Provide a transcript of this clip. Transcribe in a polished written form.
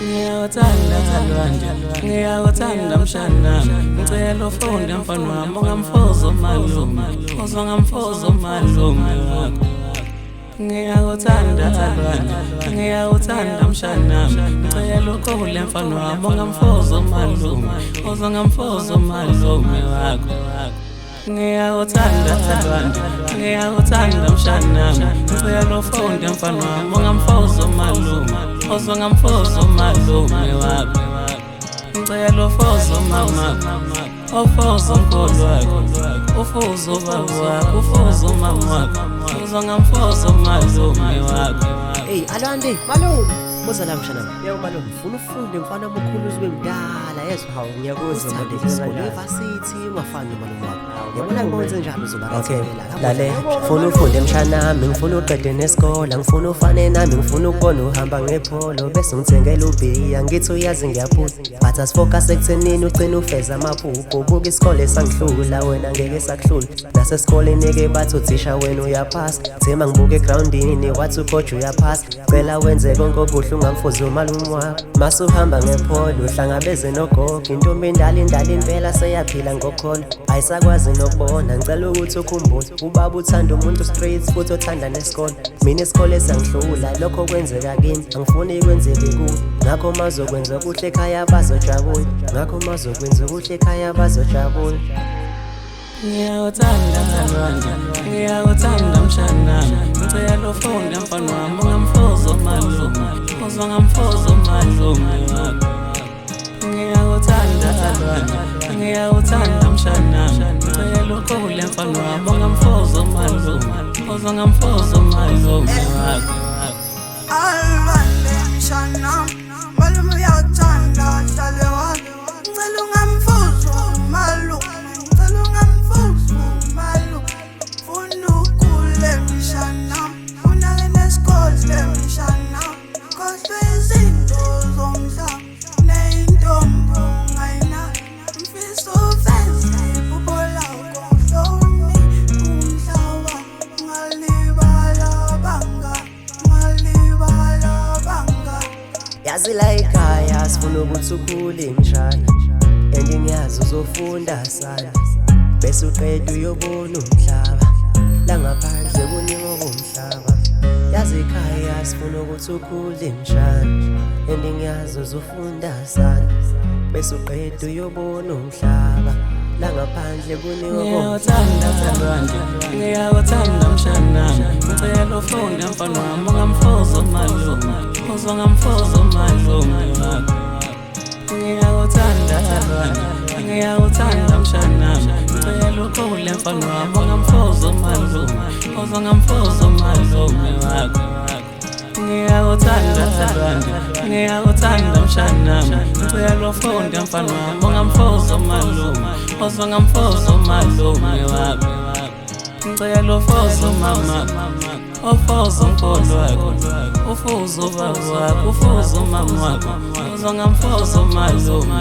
Ngiyawuthanda Lwandle, ngiyawuthanda mshana. Ngicela ufunde mfana wami ungamfoza umalume, uzwa ngamfoza umalume wakho. Ngiyawuthanda Lwandle, ngiyawuthanda mshana. Ngicela ukhule mfana wami ungamfoza umalume, uzwa ngamfoza umalume wakho. Ngiyawuthanda Lwandle, ngiyawuthanda mshana. Ngicela ufunde mfana wami ungamfoza umalume, uzwa ngamfoza umalume wakho. Ngicela ufoza umama, ufoza umkhulu wakho, ufoza ubaba wakho, ufoza umama wakho, uzwa ngamfoza umalume wakho. Hey Alwandle, malume, buza la mshana. Yebo malume, ufuna ufunde mfana omkhulu uzube mdala yezwa hawu ngiyakuzwa manje isikole university ungafani malume wakho. Yabona ngibonze njalo uzobarazela. Lale, ufuna ufunde mshanami, ngifuna uqede nesikole, ngifuna ufane nami, ngifuna ukubona uhamba ngepholo bese ngithengela ubhiya, ngithi uyazi ngiyaphuza. But asifocus ekuthenini ugcina ufeza amaphupho, ubuka isikole sangihlula wena ngeke sakuhlula. Nasesikoleni ke bathi uthisha wena uyaphasa, thema ngibuka egroundini wathi ucoach uyaphasa. Cela wenze konke okuhle ungamfozi umalume wakho. Mase uhamba ngepholo uhlangabeze nogogo, intombi indala impela seyaphila ngokholo. Ayisakwazi nokubona, ngicela ukuthi ukhumbule ubaba uthanda umuntu straight futhi othanda nesikole. Mina isikole sangihlula lokho kwenzeka kimi, angifuni kwenzeke kuwe. Ngakho mazokwenza kuhle ekhaya bazojabula, ngakho mazokwenza kuhle ekhaya bazojabula. Ngiyawuthanda Lwandle, ngiyawuthanda mshana. Ngicela ufunde mfana wami ungamfoza umalume, uzwa ngamfoza umalume wakho. Ngiyawuthanda Lwandle, ngiyawuthanda mshana. Ngicela ukhule mfana wami ungamfoza umalume, uzwa ngamfoza umalume wakho. Alwandle mshana, malume uyawuthanda hlale wami. Ngicela ungamfoza umalume, ngicela ungamfoza umalume. Funa ukhule mshana, unake nesikole mshana. Khohlwe izinto zomhlaba neyintombi ongayinayo. Ngifisa uveze iphupho lakho, uhloniphe umhlaba. Ungalibala banga. Yazi la ekhaya sifuna ukuthi ukhule mshana, and ngiyazi uzofunda sana bese uqeda uyobona umhlaba la ngaphandle kuningi komhlaba. Yazi ekhaya sifuna ukuthi ukhule mshana, and ngiyazi uzofunda sana bese uqeda uyobona umhlaba la ngaphandle kuningi Ngiyawuthanda Lwandle, ngiyawuthanda mshana. Ngicela ufunde mfana wami ungamfoza umalume, uzwa ngamfoza umalume wakho. Ngiyawuthanda Lwandle, ngiyawuthanda mshana. Ngicela ukhule mfana wami ungamfoza umalume, uzwa ngamfoza umalume wakho. Ngiyawuthanda Lwandle, ngiyawuthanda mshana. Ngicela ufunde mfana wami ungamfoza umalume, uzwa ngamfoza umalume wakho. Ngicela ufoza umama, ufoza umkhulu wakho, ufoza ubaba wakho, ufoza umama wakho, uzwa ngamfoza umalume